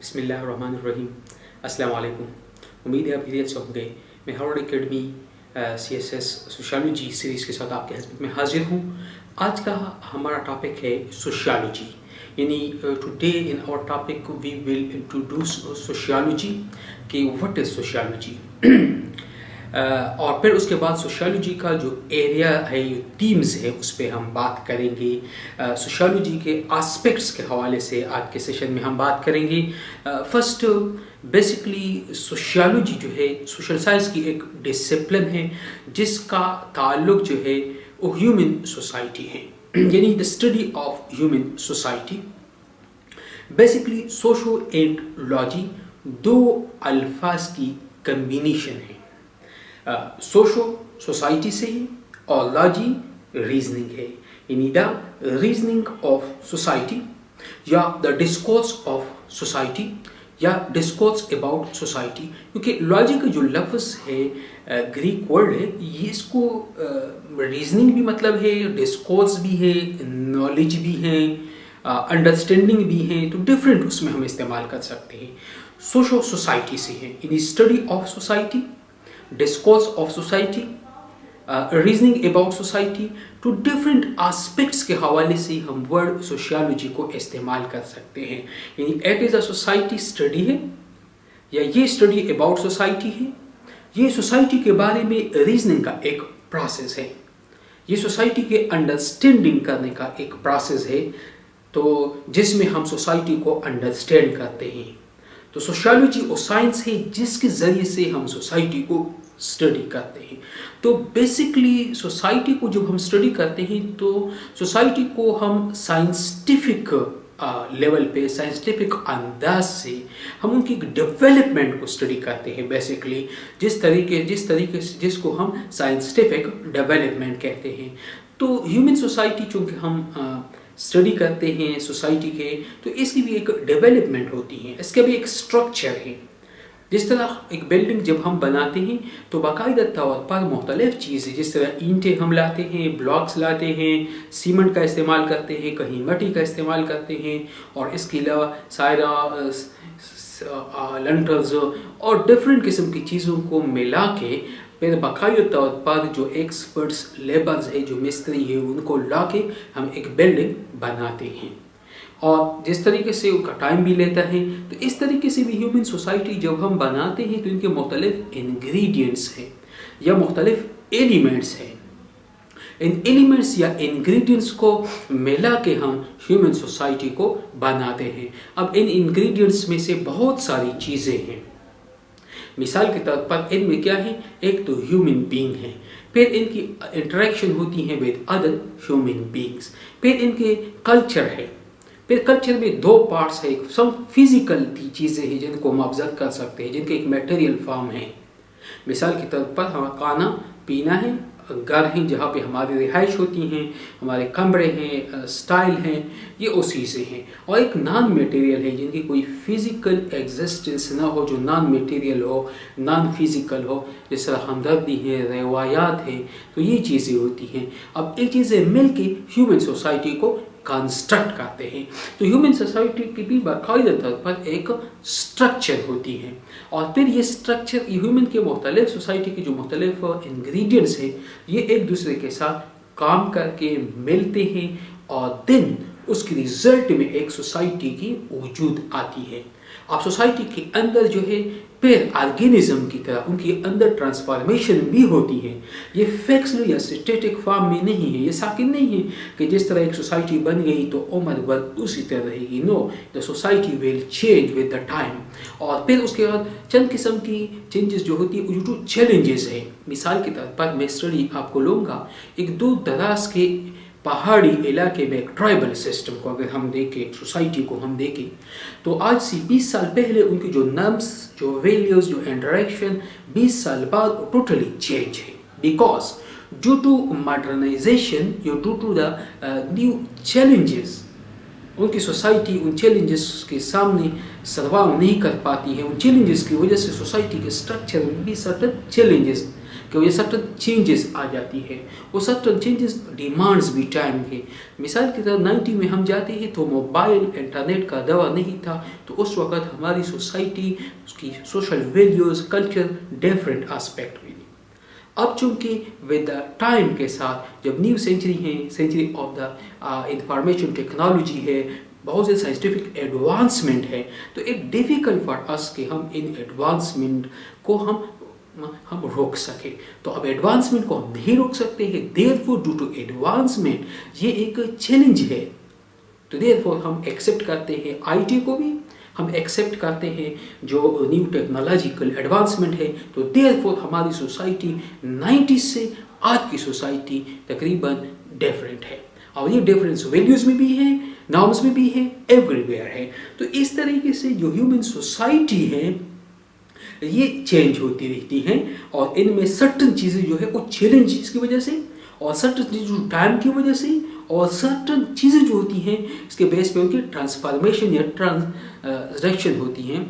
बिस्मिल्लाहिर्रहमानिर्रहीम। अस्सलाम वालेकुम। उम्मीद है आप खैरियत से होंगे। मैं Harvard academy CSS sociology series के साथ आपके खिदमत में हाजिर हूँ। आज का हमारा टॉपिक है सोशियोलॉजी, यानी today in our topic we will introduce sociology कि व्हाट इज़ सोशियोलॉजी। और फिर उसके बाद सोशियोलॉजी का जो एरिया है, जो थीम्स है, उस पर हम बात करेंगे। सोशियोलॉजी के एस्पेक्ट्स के हवाले से आज के सेशन में हम बात करेंगे। फर्स्ट बेसिकली सोशियोलॉजी जो है सोशल साइंस की एक डिसिप्लिन है जिसका ताल्लुक जो है वो ह्यूमन सोसाइटी है, यानी the study of human society. Basically socio and logy दो अल्फाज की कम्बिनेशन है। सोशो सोसाइटी से ही और लॉजी रीजनिंग है, यानी द रीजनिंग ऑफ सोसाइटी या द डिस्कोर्स ऑफ सोसाइटी या डिस्कोर्स अबाउट सोसाइटी। क्योंकि लॉजी का जो लफ्ज़ है ग्रीक वर्ड है, ये इसको रीजनिंग भी मतलब है, डिस्कोर्स भी है, नॉलेज भी है, अंडरस्टैंडिंग भी है, तो डिफरेंट उसमें हम इस्तेमाल कर सकते हैं। सोशो सोसाइटी से है, यानी study of society, discourse of society, reasoning about society, तो डिफरेंट एस्पेक्ट्स के हवाले से हम वर्ड सोशियोलॉजी को इस्तेमाल कर सकते हैं। यानी it is a society study है, या ये स्टडी अबाउट सोसाइटी है, ये सोसाइटी के बारे में रीजनिंग का एक प्रोसेस है, ये सोसाइटी के अंडरस्टैंडिंग करने का एक प्रोसेस है, तो जिसमें हम सोसाइटी को अंडरस्टैंड करते हैं। तो सोशियोलॉजी वो साइंस है जिसके ज़रिए से हम सोसाइटी को स्टडी करते हैं। तो बेसिकली सोसाइटी को जब हम स्टडी करते हैं तो सोसाइटी को हम साइंटिफिक लेवल पे, साइंटिफिक अंदाज से हम उनकी डेवलपमेंट को स्टडी करते हैं। बेसिकली जिस तरीके से जिसको हम साइंटिफिक डेवलपमेंट कहते हैं। तो ह्यूमन सोसाइटी चूँकि हम स्टडी करते हैं सोसाइटी के, तो इसकी भी एक डेवलपमेंट होती है, इसका भी एक स्ट्रक्चर है। जिस तरह एक बिल्डिंग जब हम बनाते हैं तो बाकायदा तौर पर मुख्तलिफ चीज़ें, जिस तरह ईंटें हम लाते हैं, ब्लॉक्स लाते हैं, सीमेंट का इस्तेमाल करते हैं, कहीं मिट्टी का इस्तेमाल करते हैं, और इसके अलावा सारा लंटर्स और डिफरेंट किस्म की चीज़ों को मिला के फिर बाकायदा तौर पर जो एक्सपर्ट्स लेबर्स है, जो मिस्त्री है, उनको ला के हम एक बिल्डिंग बनाते हैं। और जिस तरीके से उनका टाइम भी लेता है, तो इस तरीके से भी ह्यूमन सोसाइटी जब हम बनाते हैं तो इनके मुख्तलिफ इंग्रेडिएंट्स हैं या मुख्तलिफ एलिमेंट्स हैं। इन एलिमेंट्स या इंग्रेडिएंट्स को मिला के हम ह्यूमन सोसाइटी को बनाते हैं। अब इन इंग्रेडिएंट्स में से बहुत सारी चीज़ें हैं। मिसाल के तौर पर इनमें क्या है, एक तो ह्यूमन बीइंग है, फिर इनकी इंटरेक्शन होती है विद अदर ह्यूमन बीइंग्स, फिर इनके कल्चर है, फिर कल्चर में दो पार्ट्स है, सम फिजिकल चीज़ें हैं जिनको हम ऑब्जर्व कर सकते हैं, जिनके एक मटेरियल फॉर्म है। मिसाल के तौर पर हमारा खाना पीना है, घर हैं जहाँ पे हमारी रिहाइश होती हैं, हमारे कमरे हैं, स्टाइल हैं, ये उसी से हैं। और एक नॉन मटेरियल है जिनकी कोई फिज़िकल एग्जिस्टेंस ना हो, जो नॉन मटेरियल हो, नॉन फिज़िकल हो, जिस तरह हमदर्दी है, रवायात है, तो ये चीज़ें होती हैं। अब ये चीज़ें मिल के ह्यूमन सोसाइटी को कंस्ट्रक्ट करते हैं। तो ह्यूमन सोसाइटी की भी बाकायदा तौर पर एक स्ट्रक्चर होती है, और फिर ये स्ट्रक्चर ह्यूमन के मुख्तलिफ सोसाइटी के जो मुख्तलिफ इंग्रेडिएंट्स हैं, ये एक दूसरे के साथ काम करके मिलते हैं, और दिन उसके रिजल्ट में एक सोसाइटी की वजूद आती है। अब सोसाइटी के अंदर जो है फिर ऑर्गेनिज्म की तरह उनके अंदर ट्रांसफॉर्मेशन भी होती है। ये फिक्स्ड या स्टैटिक फॉर्म में नहीं है, ये साकिन नहीं है कि जिस तरह एक सोसाइटी बन गई तो उम्र भर उसी तरह रहेगी। No, the society will change with the time. और फिर उसके बाद चंद किस्म की चेंजेस जो होती है, जो चैलेंजेस है। मिसाल के तौर पर मैं स्टडी आपको लूँगा, एक दूर दराज के पहाड़ी इलाके में एक ट्राइबल सिस्टम को अगर हम देखें, सोसाइटी को हम देखें, तो आज से 20 साल पहले उनकी जो नॉर्म्स, जो वैल्यूज़, जो इंटरेक्शन 20 साल बाद टोटली चेंज है। Because due to modernisation, due to the new challenges, उनकी सोसाइटी उन चैलेंजेस के सामने सर्वाइव नहीं कर पाती है। उन चैलेंजेस की वजह से सोसाइटी के स्ट्रक्चर में भी सर्टेन चैलेंजेस कि वजह सर्टन चेंजेस आ जाती है, वो सर्टन चेंजेस डिमांड्स भी टाइम के। मिसाल की तरह 90 में हम जाते हैं तो मोबाइल इंटरनेट का दवा नहीं था, तो उस वक़्त हमारी सोसाइटी, उसकी social values, culture different aspect में। अब चूंकि विद द टाइम के साथ जब न्यू सेंचुरी है, century of the information technology है, बहुत से साइंटिफिक एडवांसमेंट है, तो इट डिफ़िकल्ट फॉर अस कि हम इन एडवांसमेंट को हम रोक सके। तो अब एडवांसमेंट को हम नहीं रोक सकते हैं, देयरफॉर ड्यू टू एडवांसमेंट ये एक चैलेंज है। तो देयरफॉर हम एक्सेप्ट करते हैं आईटी को भी, हम एक्सेप्ट करते हैं जो न्यू टेक्नोलॉजिकल एडवांसमेंट है। तो देयरफॉर हमारी सोसाइटी 90 से आज की सोसाइटी तकरीबन डिफरेंट है, और ये डिफरेंस वैल्यूज़ में भी है, नॉर्म्स में भी है, एवरीवेयर है। तो इस तरीके से जो ह्यूमन सोसाइटी है ये चेंज होती रहती हैं, और इनमें सर्टन चीज़ें जो है वो चैलेंजेस की वजह से, और सर्टन चीज़ें जो टाइम की वजह से, और सर्टन चीज़ें जो होती हैं इसके बेस पे उनकी ट्रांसफॉर्मेशन या ट्रांसरेक्शन होती हैं।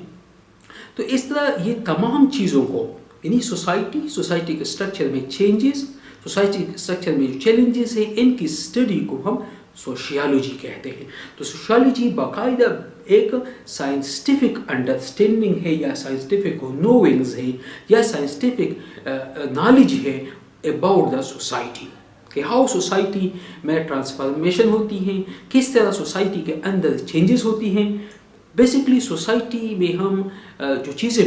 तो इस तरह ये तमाम चीज़ों को यानी सोसाइटी के स्ट्रक्चर में चेंजेस, सोसाइटी के स्ट्रक्चर में जो चैलेंजेस है, इनकी स्टडी को हम सोशियोलॉजी कहते हैं। तो सोशियोलॉजी बाकायदा एक साइंटिफिक अंडरस्टैंडिंग है, या साइंटिफिक नोइंग्स है, या साइंटिफिक नॉलेज है अबाउट द सोसाइटी, कि हाउ सोसाइटी में ट्रांसफॉर्मेशन होती हैं, किस तरह सोसाइटी के अंदर चेंजेस होती हैं। बेसिकली सोसाइटी में हम जो चीज़ें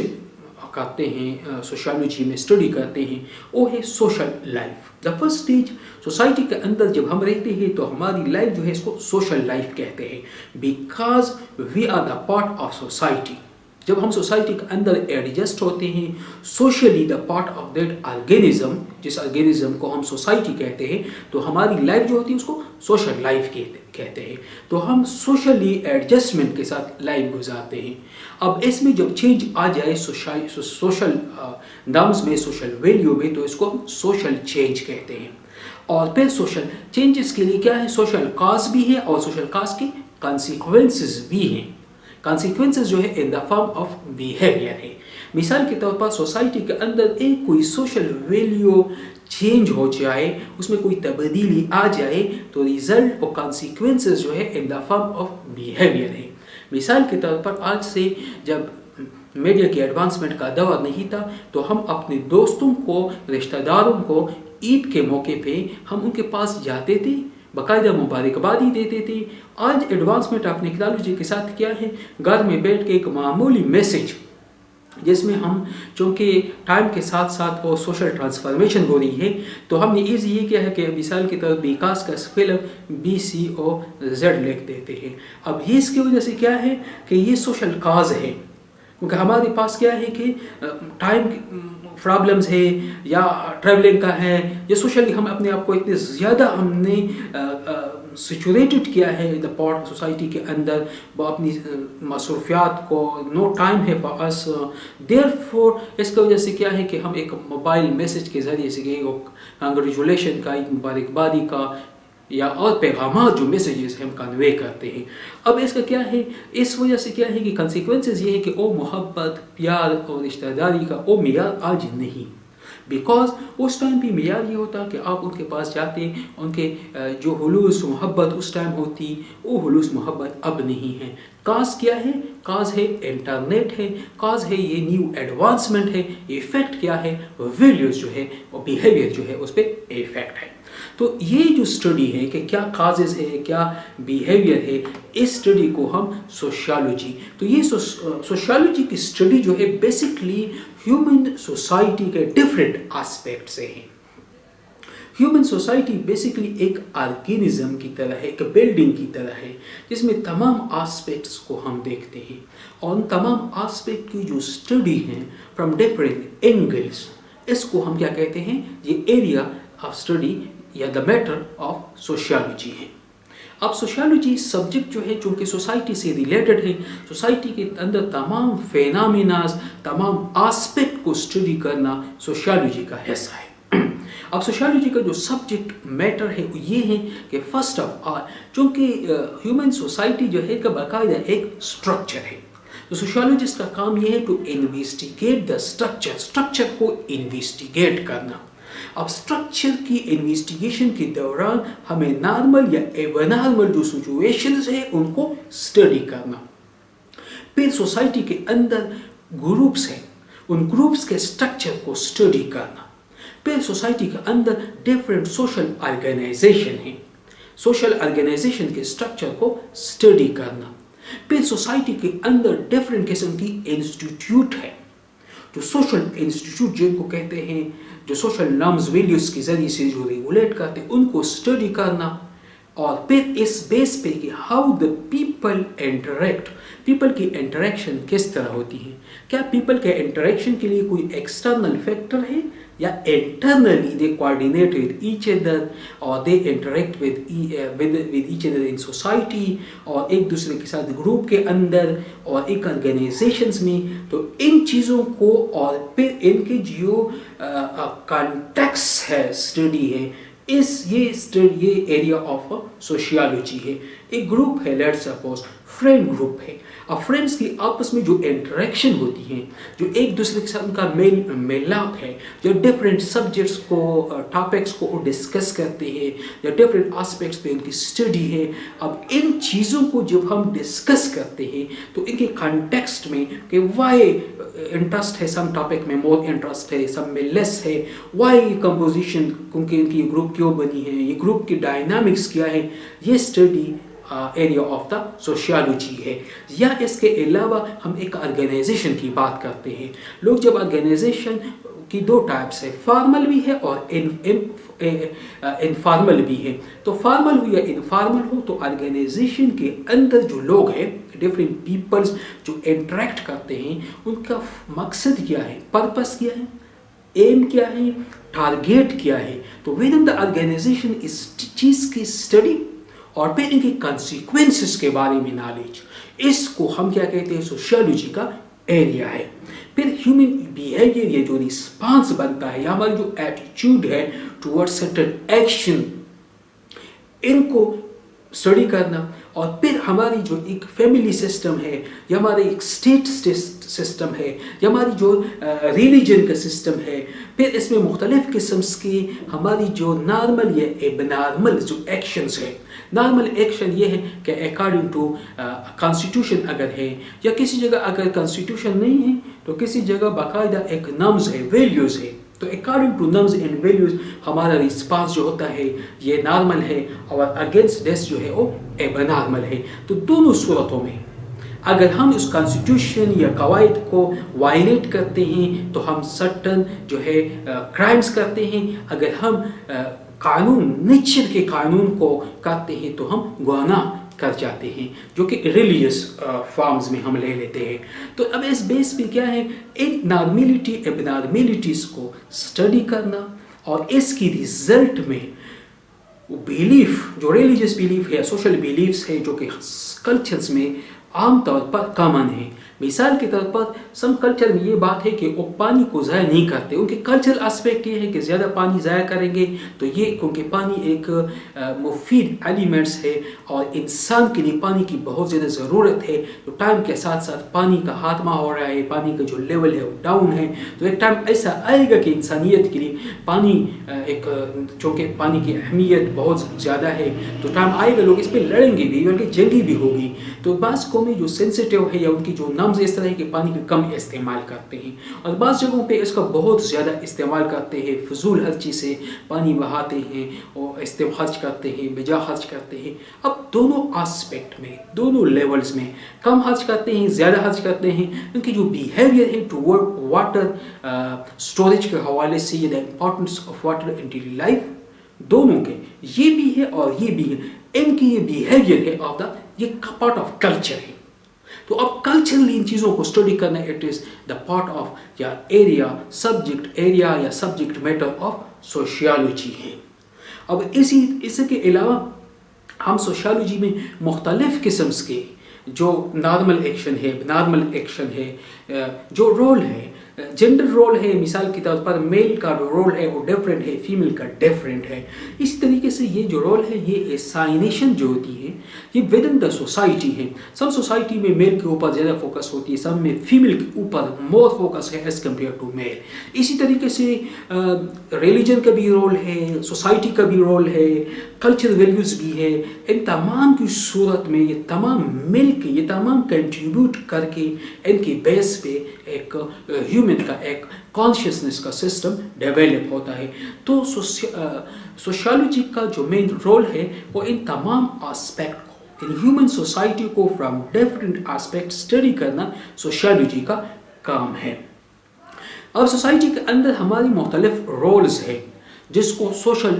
करते हैं, सोशियोलॉजी में स्टडी करते हैं, वो है social life. The first stage society के अंदर जब हम रहते हैं तो हमारी लाइफ जो है इसको सोशल लाइफ कहते हैं, because we are the part of society. जब हम सोसाइटी के अंदर एडजस्ट होते हैं, socially the part of that organism, जिस ऑर्गेनिज्म को हम सोसाइटी कहते हैं, तो हमारी लाइफ जो होती है उसको सोशल लाइफ कहते हैं। तो हम सोशली एडजस्टमेंट के साथ लाइफ गुजारते हैं। अब इसमें जब चेंज आ जाए सोशल नॉर्म्स में, सोशल वैल्यू में, तो इसको हम सोशल चेंज कहते हैं। और फिर सोशल चेंजेस के लिए क्या है, सोशल काज भी है, और सोशल काज के कॉन्सिक्वेंसेस भी हैं। कॉन्सिक्वेंसेस जो है in the form of behaviour है। मिसाल के तौर पर सोसाइटी के अंदर एक कोई सोशल वैल्यू चेंज हो जाए, उसमें कोई तब्दीली आ जाए, तो रिजल्ट और कॉन्सिक्वेंसेस जो है in the form of behaviour है। मिसाल के तौर पर आज से जब मीडिया की एडवांसमेंट का दौर नहीं था, तो हम अपने दोस्तों को, रिश्तेदारों को ईद के मौके पे हम उनके पास जाते थे, बाकायदा मुबारकबादी देते थे। आज एडवांसमेंट ऑफ टेक्नोलॉजी के साथ क्या है, घर में बैठ के एक मामूली मैसेज, जिसमें हम चूँकि टाइम के साथ साथ वो सोशल ट्रांसफॉर्मेशन हो रही है, तो हमने ईजी ये किया है कि मिसाल की तरह विकास का स्पेलर BCOZ लिख देते हैं। अब ये इसकी वजह से क्या है कि ये सोशल काज है, क्योंकि हमारे पास क्या है कि टाइम प्रॉब्लम्स है, या ट्रैवलिंग का है, या सोशली हम अपने आप को इतने ज़्यादा हमने सिचुएटेड किया है द पार्ट सोसाइटी के अंदर, वो अपनी मसरूफियात को, नो टाइम है फॉर अस। देयरफॉर इसकी वजह से क्या है कि हम एक मोबाइल मैसेज के ज़रिए से कंग्रेचुलेशन का, एक मुबारकबादी का, या और पैगाम जो मैसेजेस हम कन्वे करते हैं। अब इसका क्या है, इस वजह से क्या है कि कंसिक्वेंसेस ये है कि ओ मोहब्बत, प्यार और रिश्तेदारी का ओ मियार आज नहीं, बिकॉज उस टाइम भी मियार ये होता कि आप उनके पास जाते, उनके जो हुलूस मोहब्बत उस टाइम होती, वो हुलूस मोहब्बत अब नहीं है। काज क्या है, काज है इंटरनेट है, काज है ये न्यू एडवांसमेंट है, इफेक्ट क्या है, वैल्यूज जो है और बिहेवियर जो है उस पर इफेक्ट है। तो ये जो स्टडी है कि क्या काजेस है, क्या बिहेवियर है, इस स्टडी को हम सोशियोलॉजी, तो ये सोशियोलॉजी की स्टडी जो है बेसिकली ह्यूमन सोसाइटी के डिफरेंट एस्पेक्ट से है। ह्यूमन सोसाइटी बेसिकली एक ऑर्गेनिज्म की तरह है, एक बिल्डिंग की तरह है, जिसमें तमाम एस्पेक्ट्स को हम देखते हैं, और उन तमाम एस्पेक्ट की जो स्टडी है फ्रॉम डिफरेंट एंगल्स, इसको हम क्या कहते हैं, ये एरिया ऑफ स्टडी या द मैटर ऑफ सोशियोलॉजी है। अब सोशियोलॉजी सब्जेक्ट जो है चूँकि सोसाइटी से रिलेटेड है, सोसाइटी के अंदर तमाम फेनामिनाज, तमाम एस्पेक्ट को स्टडी करना सोशियोलॉजी का हिस्सा है। अब सोशियोलॉजी का जो सब्जेक्ट मैटर है वो ये है कि फर्स्ट ऑफ ऑल चूँकि ह्यूमन सोसाइटी जो है का बाकायदा एक स्ट्रक्चर है, तो सोशियोलॉजिस्ट का काम ये है टू इन्वेस्टिगेट द स्ट्रक्चर को इन्वेस्टिगेट करना। अब स्ट्रक्चर की इन्वेस्टिगेशन के दौरान हमें नॉर्मल या एबनॉर्मल जो सिचुएशंस है उनको स्टडी करना, फिर सोसाइटी के अंदर ग्रुप्स हैं उन ग्रुप्स के स्ट्रक्चर को स्टडी करना, फिर सोसाइटी के अंदर डिफरेंट सोशल ऑर्गेनाइजेशन है, सोशल ऑर्गेनाइजेशन के स्ट्रक्चर को स्टडी करना, फिर सोसाइटी के अंदर डिफरेंट किस्म की इंस्टीट्यूट है, जो सोशल इंस्टीट्यूट जिनको कहते हैं, जो सोशल नॉर्म्स वैल्यूज के जरिए से जो रेगुलेट करते हैं उनको स्टडी करना, और फिर इस बेस पे कि how the people interact, people की इंटरेक्शन किस तरह होती है, क्या पीपल के इंटरेक्शन के लिए कोई एक्सटर्नल फैक्टर है या internally they coordinate with each other और they interact with each other in society और एक दूसरे के साथ ग्रुप के अंदर और एक ऑर्गेनाइजेशंस में। तो इन चीज़ों को और फिर इनके जो कॉन्टेक्स्ट है, स्टडी है, ये एरिया ऑफ सोशियोलॉजी है। एक ग्रुप है, लेट्स सपोज फ्रेंड ग्रुप है, अब फ्रेंड्स की आपस में जो इंटरेक्शन होती है, जो एक दूसरे के साथ उनका मेलाप है, जो डिफरेंट सब्जेक्ट्स को टॉपिक्स को डिस्कस करते हैं या डिफरेंट एस्पेक्ट्स पे उनकी स्टडी है। अब इन चीज़ों को जब हम डिस्कस करते हैं तो इनके कॉन्टेक्स्ट में कि वाई इंटरेस्ट है, सम टॉपिक में मोर इंटरेस्ट है, सब में लेस है, वाई कंपोजिशन, क्योंकि इनकी ग्रुप क्यों बनी है, ये ग्रुप की डायनामिक्स क्या है, ये study area of the sociology है। या इसके अलावा हम एक ऑर्गेनाइजेशन की बात करते हैं। लोग जब ऑर्गेनाइजेशन की दो टाइप्स है, फॉर्मल भी है और इनफॉर्मल भी है। तो फॉर्मल हो या इनफॉर्मल हो, तो ऑर्गेनाइजेशन के अंदर जो लोग हैं, डिफरेंट पीपल्स जो इंटरेक्ट करते हैं, उनका मकसद क्या है, पर्पस क्या है, एम क्या है, टारगेट क्या है। तो विद इन द ऑर्गेनाइजेशन इस चीज़ की स्टडी और फिर इनके कॉन्सिक्वेंसेस के बारे में नॉलेज, इसको हम क्या कहते हैं, सोशियोलॉजी का एरिया है। फिर ह्यूमन बिहेवियर, ये जो रिस्पांस बनता है या हमारी जो एटीट्यूड है टुवर्ड्स सर्टेन एक्शन, इनको स्टडी करना। और फिर हमारी जो एक फैमिली सिस्टम है या हमारे एक स्टेट सिस्टम है या हमारी जो रिलीजन का सिस्टम है, फिर इसमें मुख्तलिफ किस्म की हमारी जो नॉर्मल या एबनॉर्मल जो एक्शंस है। नॉर्मल एक्शन ये है कि अकॉर्डिंग टू कॉन्स्टिट्यूशन अगर है, या किसी जगह अगर कॉन्स्टिट्यूशन नहीं है तो किसी जगह बाकायदा एक नॉर्म्स है, वैल्यूज़ है, तो according to norms and values हमारा रिस्पांस जो होता है ये नॉर्मल है और अगेंस्ट दिस जो है वो एबनॉर्मल है। तो दोनों सूरतों में अगर हम इस कॉन्स्टिट्यूशन या कवायद को वायलेट करते हैं तो हम सर्टन जो है क्राइम्स करते हैं, अगर हम कानून, नेचर के कानून को करते हैं तो हम गुनाह कर जाते हैं, जो कि रिलीजियस फॉर्म्स में हम ले लेते हैं। तो अब इस बेस पे क्या है, इन नॉर्मेलिटी एबनॉर्मेलिटीज़ को स्टडी करना और इसकी रिजल्ट में बिलीफ, जो रिलीजियस बिलीफ है, सोशल बिलीफ्स है, जो कि कल्चर्स में आमतौर पर कॉमन है। मिसाल के तौर पर सम कल्चर में ये बात है कि वो पानी को ज़ाया नहीं करते, उनके कल्चरल एस्पेक्ट ये है कि ज़्यादा पानी ज़ाया करेंगे तो ये, क्योंकि पानी एक मुफीद एलिमेंट्स है और इंसान के लिए पानी की बहुत ज़्यादा ज़रूरत है। तो टाइम के साथ साथ पानी का खात्मा हो रहा है, पानी का जो लेवल है वो डाउन है। तो एक टाइम ऐसा आएगा कि इंसानियत के लिए पानी चूँकि पानी की अहमियत बहुत ज़्यादा है, तो टाइम आएगा लोग इस पर लड़ेंगे भी, बल्कि जंगी भी होगी। तो बाज़ कौमें जो सेंसिटिव है या उनकी जो नम्स इस तरह है कि पानी का कम इस्तेमाल करते हैं, और बाज़ जगहों पे इसका बहुत ज़्यादा इस्तेमाल करते हैं, फजूल खर्ची से पानी बहाते हैं और खर्च करते हैं, बेजा खर्च करते हैं। अब दोनों आस्पेक्ट में, दोनों लेवल्स में कम खर्च करते हैं, ज़्यादा खर्च करते हैं। उनकी जो बिहेवियर है टूवर्ड वाटर स्टोरेज के हवाले से, the importance of water in daily life, दोनों के ये भी है और ये भी है। इनकी ये बिहेवियर है ऑफ द, ये पार्ट ऑफ कल्चर है। तो अब कल्चरली इन चीज़ों को स्टडी करना, it is the part of या एरिया, सब्जेक्ट एरिया या सब्जेक्ट मैटर ऑफ सोशियोलॉजी है। अब इसके अलावा हम सोशियोलॉजी में मुख्तलिफ किस्म के जो नॉर्मल एक्शन है, नॉर्मल एक्शन है, जो रोल है, जेंडर रोल है, मिसाल के तौर पर मेल का रोल है वो डिफरेंट है, फीमेल का डिफरेंट है। इसी तरीके से ये जो रोल है, ये असाइनेशन जो होती है ये विद इन द सोसाइटी है। सब सोसाइटी में मेल के ऊपर ज़्यादा फोकस होती है, सब में फीमेल के ऊपर मोर फोकस है एज कम्पेयर टू मेल। इसी तरीके से रिलीजन का भी रोल है, सोसाइटी का भी रोल है, कल्चर वैल्यूज़ भी है। इन तमाम की सूरत में ये तमाम मिल के, ये तमाम कंट्रीब्यूट करके इनके बेस पे एक ह्यूमन का एक कॉन्शियसनेस का सिस्टम डेवलप होता है। तो सोशियोलॉजी का जो मेन रोल है वो इन तमाम एस्पेक्ट इन ह्यूमन सोसाइटी को फ्रॉम डिफरेंट एस्पेक्ट स्टडी करना सोशियोलॉजी का काम है। अब सोसाइटी के अंदर हमारी मुख्तलिफ रोल्स है जिसको सोशल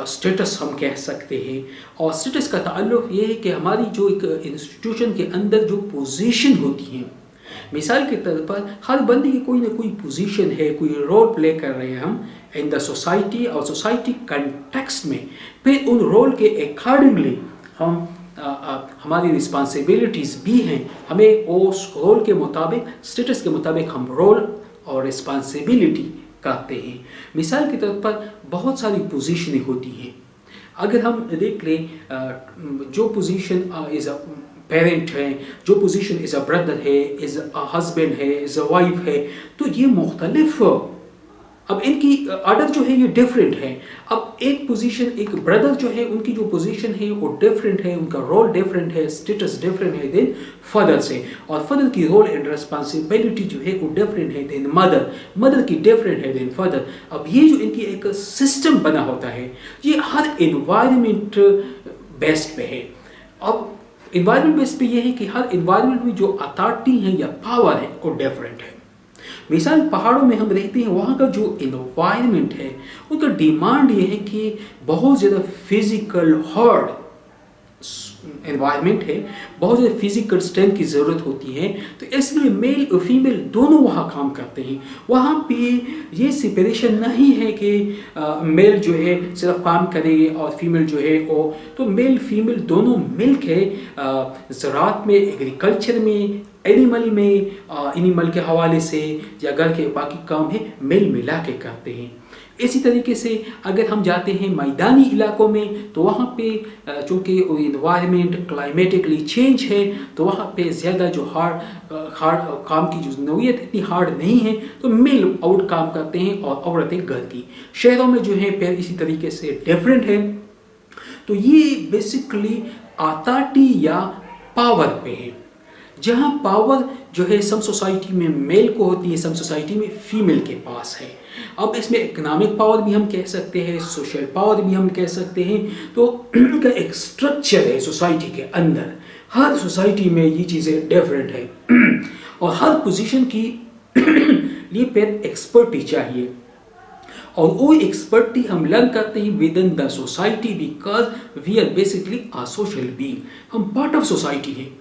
स्टेटस हम कह सकते हैं। और स्टेटस का ताल्लुक ये है कि हमारी जो एक इंस्टीट्यूशन के अंदर जो पोजीशन होती है, मिसाल के तौर पर हर बंदे की कोई ना कोई पोजीशन है, कोई रोल प्ले कर रहे हैं हम इन द सोसाइटी और सोसाइटी कंटेक्स्ट में। फिर उन रोल के अकॉर्डिंगली हम हमारी रिस्पॉन्सिबिलिटीज़ भी हैं, हमें उस रोल के मुताबिक, स्टेटस के मुताबिक हम रोल और रिस्पॉन्सिबिलिटी करते हैं। मिसाल के तौर पर बहुत सारी पोजीशनें होती हैं। अगर हम देख लें, जो पोजीशन इज़ अ पेरेंट है, जो पोजीशन इज़ अ ब्रदर है, इज़ अ हस्बैंड है, इज़ अ वाइफ है, तो ये मुख्तलिफ, अब इनकी आर्डर जो है ये डिफरेंट है। अब एक पोजीशन, एक ब्रदर जो है उनकी जो पोजीशन है वो डिफरेंट है, उनका रोल डिफरेंट है, स्टेटस डिफरेंट है देन फादर से, और फादर की रोल एंड रिस्पॉन्सिबिलिटी जो है वो डिफरेंट है देन मदर, मदर की डिफरेंट है देन फादर। अब ये जो इनकी एक सिस्टम बना होता है ये हर इन्वायरमेंट बेस्ड पे है। अब इन्वायरमेंट बेस्ड पे ये है कि हर इन्वायरमेंट में जो अथॉरिटी है या पावर है वो डिफरेंट है। मिसाल पहाड़ों में हम रहते हैं, वहाँ का जो इन्वायरमेंट है उनका डिमांड ये है कि बहुत ज़्यादा फिजिकल हार्ड एनवायरनमेंट है, बहुत ज़्यादा फिजिकल स्ट्रेंथ की ज़रूरत होती है। तो इसलिए मेल और फीमेल दोनों वहाँ काम करते हैं। वहाँ पे ये सेपरेशन नहीं है कि मेल जो है सिर्फ काम करेंगे और फीमेल जो है वो, तो मेल फीमेल दोनों मिल के ज़राअत में, एग्रीकल्चर में, एनिमल में, एनिमल के हवाले से या घर के बाकी काम है मेल मिला के करते हैं। इसी तरीके से अगर हम जाते हैं मैदानी इलाकों में तो वहाँ पे चूँकि इन्वायरमेंट क्लाइमेटिकली चेंज है तो वहाँ पे ज़्यादा जो हार्ड काम की जो नौइयत इतनी हार्ड नहीं है, तो मेल आउट काम करते हैं और औरतें घर की। शहरों में जो है फिर इसी तरीके से डिफरेंट है। तो ये बेसिकली अथॉरिटी या पावर पे है, जहाँ पावर जो है सम सोसाइटी में मेल को होती है, सम सोसाइटी में फीमेल के पास है। अब इसमें इकोनॉमिक पावर भी हम कह सकते हैं, सोशल पावर भी हम कह सकते हैं। तो इनका एक स्ट्रक्चर है सोसाइटी के अंदर, हर सोसाइटी में ये चीज़ें डिफरेंट है और हर पोजीशन की लिए फिर एक्सपर्टी चाहिए, और वो एक्सपर्टी हम लर्न करते हैं within the society because we are basically a social being. हम पार्ट ऑफ सोसाइटी हैं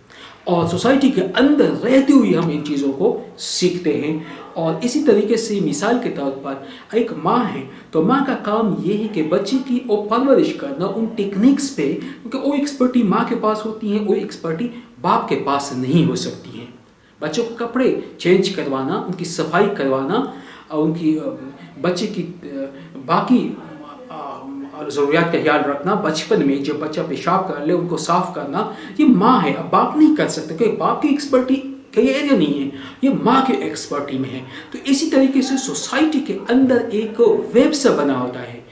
और सोसाइटी के अंदर रहते हुए हम इन चीज़ों को सीखते हैं। और इसी तरीके से मिसाल के तौर पर एक माँ है तो माँ का काम ये है कि बच्चे की वो परवरिश करना उन टेक्निक्स पे, क्योंकि वो एक्सपर्टी माँ के पास होती है, वो एक्सपर्टी बाप के पास नहीं हो सकती है। बच्चों को कपड़े चेंज करवाना, उनकी सफाई करवाना, उनकी बच्चे की बाकी ज़रूरियात का ख्याल रखना, बचपन में जब बच्चा पेशाब कर ले उनको साफ करना, ये माँ है। अब बाप नहीं कर सकते क्योंकि बाप की एक्सपर्टी कई एरिया नहीं है, ये माँ के एक्सपर्टी में है। तो इसी तरीके से सोसाइटी के अंदर एक वेब सा बना होता है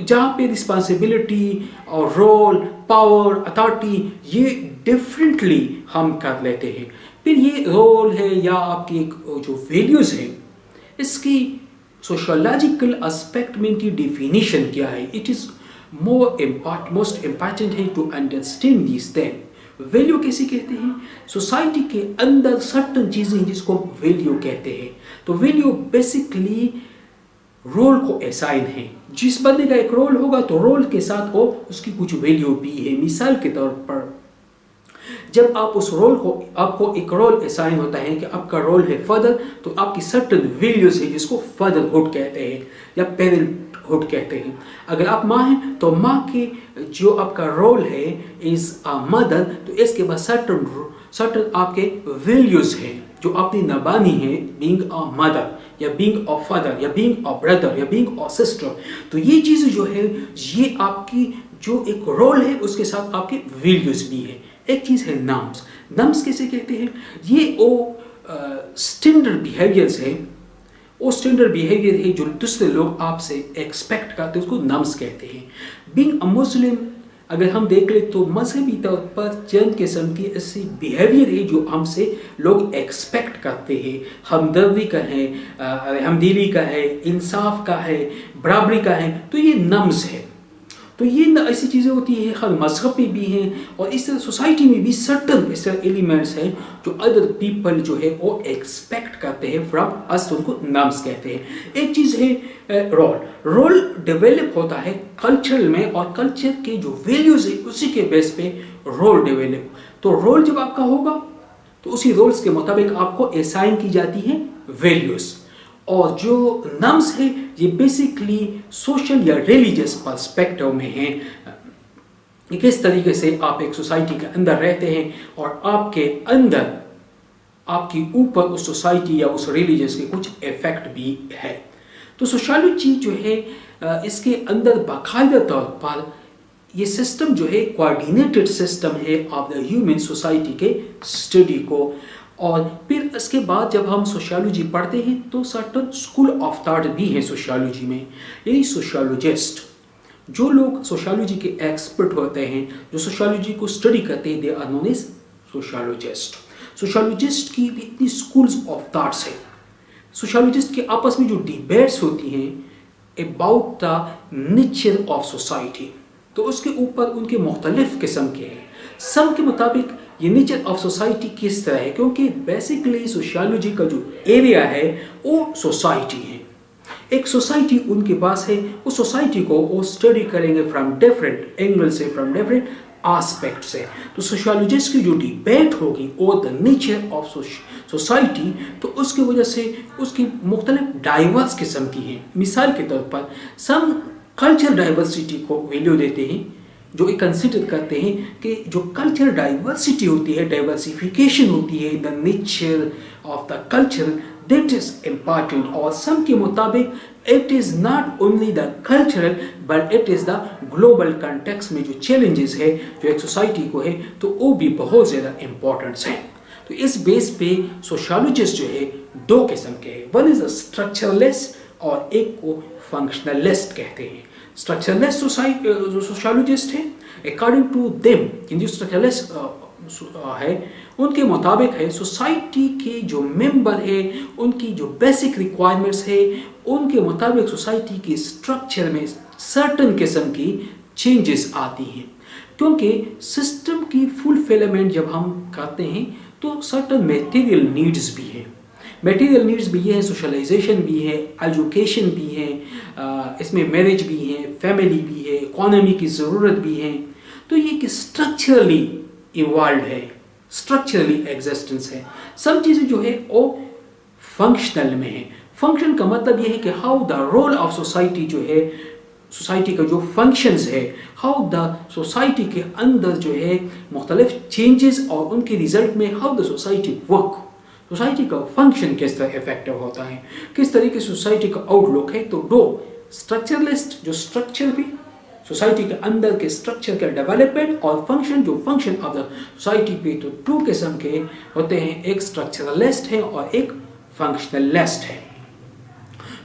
जहाँ पे रिस्पॉन्सिबिलिटी और रोल, पावर, अथॉरिटी ये डिफरेंटली हम कर लेते हैं। फिर ये रोल है या आपकी एक जो वैल्यूज़ है, इसकी सोशोलॉजिकल एस्पेक्ट में इनकी डिफिनीशन क्या है। इट इज़ मोस्ट इम्पॉर्टेंट है to understand this thing. Value कैसे कहते हैं? सोसाइटी के अंदर सर्टन चीज़ें हैं जिसको वैल्यू कहते हैं। तो वैल्यू बेसिकली रोल को असाइन है। जिस बंदे का एक रोल होगा तो रोल के साथ वो उसकी कुछ वैल्यू भी है। मिसाल के तौर पर जब आप उस रोल को, आपको एक रोल असाइन होता है कि आपका रोल है फादर, तो आपकी सर्टन वैल्यूज है जिसको फादरहुड कहते हैं या पेरेंटहुड कहते हैं। अगर आप माँ हैं तो माँ की जो आपका रोल है इज अ मदर, तो इसके बाद सर्टन आपके वैल्यूज हैं जो आपने निभानी है, बीइंग अ मदर या बीइंग अ फादर या बीइंग अ ब्रदर या बीइंग अ सिस्टर। तो ये चीज़ें जो है ये आपकी जो एक रोल है उसके साथ आपके वैल्यूज भी है। एक चीज़ है नॉर्म्स। नॉर्म्स कैसे कहते हैं? ये वो स्टैंडर्ड बिहेवियर्स है, वो स्टैंडर्ड बिहेवियर है जो दूसरे लोग आपसे एक्सपेक्ट करते हैं, उसको नॉर्म्स कहते हैं। बीइंग अ मुस्लिम अगर हम देख ले तो मजहबी तौर पर चंद किस्म की ऐसी बिहेवियर है जो हमसे लोग एक्सपेक्ट करते हैं। हमदर्दी का है, हमदिली का है, इंसाफ का है, बराबरी का है, तो ये नम्स है। तो ये ऐसी चीज़ें होती है हर मजहब में भी हैं और इस तरह सोसाइटी में भी सर्टन इस तरह एलिमेंट्स हैं जो अदर पीपल जो है वो एक्सपेक्ट करते हैं फ्रॉम अस, तो उनको नॉर्म्स कहते हैं। एक चीज़ है रोल डेवलप होता है कल्चरल में और कल्चर के जो वैल्यूज है उसी के बेस पे रोल डेवलप। तो रोल जब आपका होगा तो उसी रोल्स के मुताबिक आपको असाइन की जाती है वैल्यूज। और जो नॉर्म्स है ये बेसिकली सोशल या रिलीजियस पर्सपेक्टिव में है कि किस तरीके से आप एक सोसाइटी के अंदर रहते हैं और आपके अंदर आपके ऊपर उस सोसाइटी या उस रिलीजियस के कुछ इफेक्ट भी है। तो सोशियोलॉजी जो है इसके अंदर बाकायदा तौर पर ये सिस्टम जो है कोऑर्डिनेटेड सिस्टम है ऑफ द ह्यूमन सोसाइटी के स्टडी को। और फिर इसके बाद जब हम सोशियोलॉजी पढ़ते हैं तो सर्टन स्कूल ऑफ थॉट भी है सोशियोलॉजी में, यानी सोशियोलॉजिस्ट जो लोग सोशियोलॉजी के एक्सपर्ट होते हैं, जो सोशियोलॉजी को स्टडी करते हैं, they are known as sociologist. Sociologist की भी इतनी स्कूल्स ऑफ थॉट्स है। सोशियोलॉजिस्ट के आपस में जो डिबेट्स होती हैं about the nature of society, तो उसके ऊपर उनके मुख्तलिफ किस्म के हैं। सब के मुताबिक ये नेचर ऑफ सोसाइटी किस तरह है, क्योंकि बेसिकली सोशियोलॉजी का जो एरिया है वो सोसाइटी है। एक सोसाइटी उनके पास है, उस सोसाइटी को वो स्टडी करेंगे फ्रॉम डिफरेंट एंगल से, फ्रॉम डिफरेंट एस्पेक्ट से। तो सोशियोलॉजिस्ट की जो डिबेट होगी और द नेचर ऑफ सोसाइटी, तो उसकी वजह से उसकी मुख्तलिफ डाइवर्स किस्म की है। मिसाल के तौर पर सम कल्चर डाइवर्सिटी को वैल्यू देते हैं, जो ये कंसिडर करते हैं कि जो कल्चर डाइवर्सिटी होती है, डाइवर्सिफिकेशन होती है, the nature of the culture that is important. और सम के मुताबिक it is not only the cultural but it is the global context में जो चैलेंजेस है जो एक सोसाइटी को है, तो वो भी बहुत ज़्यादा इम्पोर्टेंट्स हैं। तो इस बेस पे सोशियोलॉजिस्ट जो है दो किस्म के हैं, वन इज द स्ट्रक्चरलिस्ट और एक को फंक्शनलिस्ट कहते हैं। स्ट्रक्चरलेस सोशियोलॉजिस्ट है, अकॉर्डिंग टू देम इन जो स्ट्रक्चरलेस है उनके मुताबिक है सोसाइटी के जो मेंबर है उनकी जो बेसिक रिक्वायरमेंट्स है उनके मुताबिक सोसाइटी के स्ट्रक्चर में सर्टन किस्म की चेंजेस आती हैं, क्योंकि सिस्टम की फुलफिलमेंट जब हम करते हैं तो सर्टन मटेरियल नीड्स भी हैं। मटेरियल नीड्स भी है, सोशलाइजेशन भी है, एजुकेशन भी है, इसमें मैरिज भी है, फैमिली भी है, इकोनॉमी की ज़रूरत भी है। तो ये कि स्ट्रक्चरली इवॉल्व है, स्ट्रक्चरली एग्जिस्टेंस है। सब चीज़ें जो है वो फंक्शनल में है। फंक्शन का मतलब ये है कि how the role of society जो है, सोसाइटी का जो फंक्शंस है, हाउ द सोसाइटी के अंदर जो है मुख्तलिफ चेंजेस और उनके रिजल्ट में how the society work, society का फंक्शन किस तरह इफेक्टिव होता है, किस तरीके से सोसाइटी का आउटलुक है। तो दो स्ट्रक्चरलिस्ट जो स्ट्रक्चर भी सोसाइटी के अंदर के स्ट्रक्चर का डेवलपमेंट और फंक्शन जो फंक्शन ऑफ द सोसाइटी पे, तो टू किस्म के होते हैं, एक स्ट्रक्चरलिस्ट है और एक फंक्शनलिस्ट है,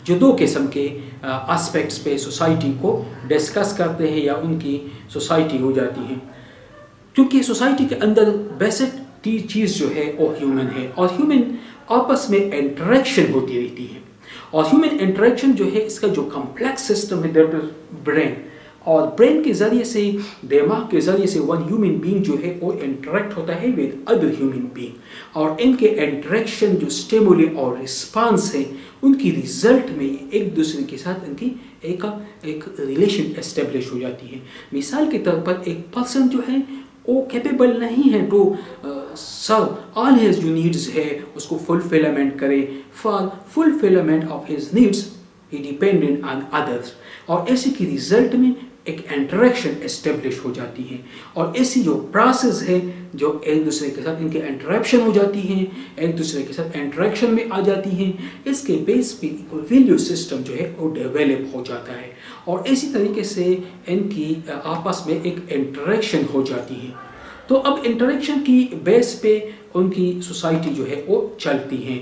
जो दो किस्म के एस्पेक्ट्स पे सोसाइटी को डिस्कस करते हैं या उनकी सोसाइटी हो जाती है। क्योंकि सोसाइटी के अंदर बेसिक चीज़ जो है वो ह्यूमन है और ह्यूमन आपस में इंटरेक्शन होती रहती है। और ह्यूमन इंटरेक्शन जो है इसका जो कम्प्लेक्स सिस्टम है दैट इज ब्रेन, और ब्रेन के ज़रिए से, दिमाग के ज़रिए से वन ह्यूमन बीइंग जो है वो इंटरेक्ट होता है विद अदर ह्यूमन बीइंग, और इनके इंटरेक्शन जो स्टिमुली और रिस्पांस है उनकी रिजल्ट में एक दूसरे के साथ इनकी एक रिलेशन एस्टेब्लिश हो जाती है। मिसाल के तौर पर एक पर्सन जो है वो कैपेबल नहीं है टू सर्व ऑल हिज जो नीड्स है उसको फुलफिलमेंट करे। For fulfilment of his needs he dependent on others, और ऐसे की रिजल्ट में एक इंटरेक्शन एस्टेब्लिश हो जाती है, और ऐसी जो प्रोसेस है जो एक दूसरे के साथ इनके इंटरेक्शन हो जाती हैं, एक दूसरे के साथ इंटरेक्शन में आ जाती हैं, इसके बेस पे वैल्यू सिस्टम जो है वो डेवलप हो जाता है, और इसी तरीके से इनकी आपस में एक इंटरेक्शन हो जाती है। तो अब इंटरेक्शन की बेस पे उनकी सोसाइटी जो है वो चलती है।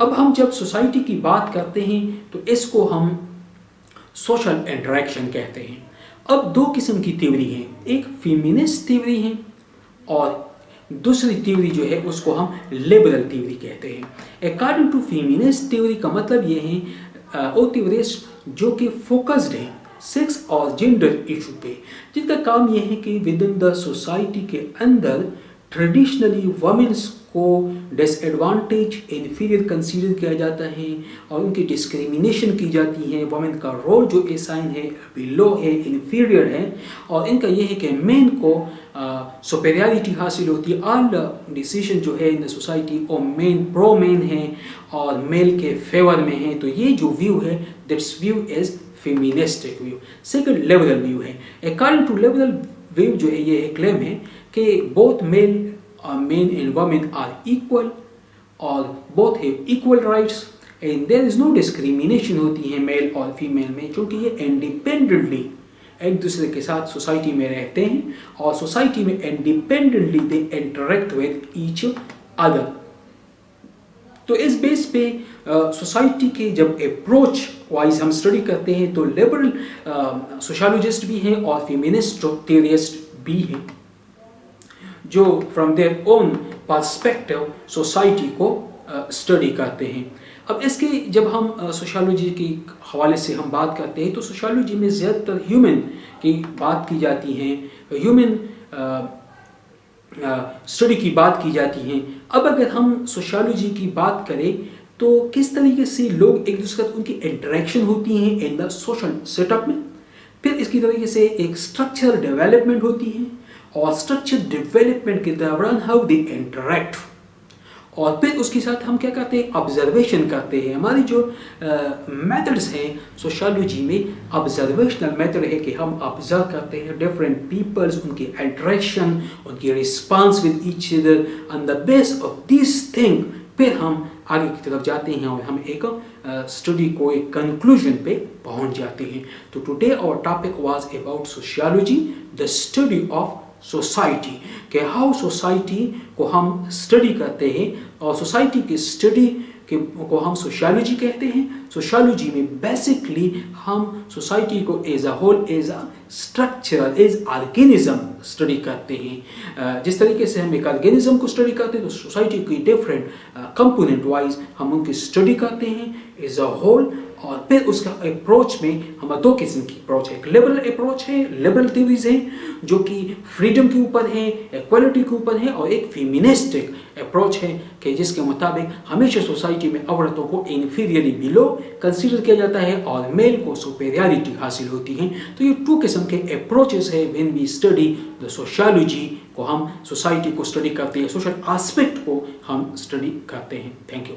अब हम जब सोसाइटी की बात करते हैं तो इसको हम सोशल इंटरेक्शन कहते हैं। अब दो किस्म की थ्योरी है, एक फेमिनिस्ट थ्योरी है और दूसरी थ्योरी जो है उसको हम लिबरल थ्योरी कहते हैं। अकॉर्डिंग टू फेमिनिस्ट थ्योरी का मतलब ये है वो थ्योरिस्ट जो कि फोकस्ड है सेक्स और जेंडर इशू पे, जिनका काम यह है कि विद इन द सोसाइटी के अंदर ट्रेडिशनली वुमेन्स को डिसएडवांटेज इन्फीरियर कंसीडर किया जाता है और उनकी डिस्क्रिमिनेशन की जाती है। वुमेन का रोल जो असाइन है बिलो है, इन्फीरियर है, और इनका यह है कि मेन को सुपेरियरिटी हासिल होती है। ऑल डिसीजन जो है इन द सोसाइटी वो मेन प्रो मेन है और मेल के फेवर में है। तो ये जो व्यू है this view is feministic view. Second liberal view है। अकॉर्डिंग टू लिबरल व्यू जो है ये क्लेम है कि both men and women are equal और both have equal rights and there is no discrimination होती है मेल और फीमेल में, क्योंकि ये इंडिपेंडेंटली एक दूसरे के साथ सोसाइटी में रहते हैं और सोसाइटी में independently they interact with each other. तो इस बेस पे सोसाइटी के जब अप्रोच वाइज हम स्टडी करते हैं तो लिबरल सोशोलॉजिस्ट भी हैं और फेमिनिस्ट थ्योरिस्ट भी हैं जो from their own perspective society को स्टडी करते हैं। अब इसके जब हम सोशोलॉजी के हवाले से हम बात करते हैं तो सोशोलॉजी में ज़्यादातर ह्यूमन की बात की जाती है, ह्यूमन स्टडी की बात की जाती है। अब अगर हम सोशोलॉजी की बात करें तो किस तरीके से लोग एक दूसरे के साथ उनकी इंटरेक्शन होती हैं इन द सोशल सेटअप में, फिर इसकी तरीके से एक स्ट्रक्चर डेवलपमेंट होती है और स्ट्रक्चर डेवलपमेंट के दौरान हाउ दे इंटरेक्ट, और फिर उसके साथ हम क्या करते हैं ऑब्जर्वेशन करते हैं। हमारी जो मेथड्स हैं सोशोलॉजी में ऑब्जर्वेशनल मेथड है कि हम ऑब्जर्व करते हैं डिफरेंट पीपल्स, उनकी इंटरेक्शन, उनकी response with each other, on the base of this thing फिर हम आगे की तरफ जाते हैं और हम एक स्टडी को एक कंक्लूजन पे पहुंच जाते हैं। तो today our topic was about sociology, the study of society, कि हाउ सोसाइटी को हम स्टडी करते हैं और सोसाइटी की स्टडी को हम सोशियोलॉजी कहते हैं। सोशियोलॉजी में बेसिकली हम सोसाइटी को as a whole, as a structure, as organism study करते हैं। जिस तरीके से हम एक ऑर्गेनिज्म को स्टडी करते हैं तो सोसाइटी की डिफरेंट कंपोनेंट वाइज हम उनकी स्टडी करते हैं एज अ होल, और फिर उसका अप्रोच में हम दो किस्म की अप्रोच है। एक लिबरल अप्रोच है, लिबरल थ्योरीज है जो कि फ्रीडम के ऊपर है, इक्वालिटी के ऊपर है, और एक फेमिनिस्टिक अप्रोच है कि जिसके मुताबिक हमेशा सोसाइटी में औरतों को इन्फीरियरली बिलो कंसीडर किया जाता है और मेल को सुपेरियरिटी हासिल होती है। तो ये टू किस्म के अप्रोचेस है when we study the sociology, को हम सोसाइटी को स्टडी करते हैं, सोशल एस्पेक्ट को हम स्टडी करते हैं। Thank you.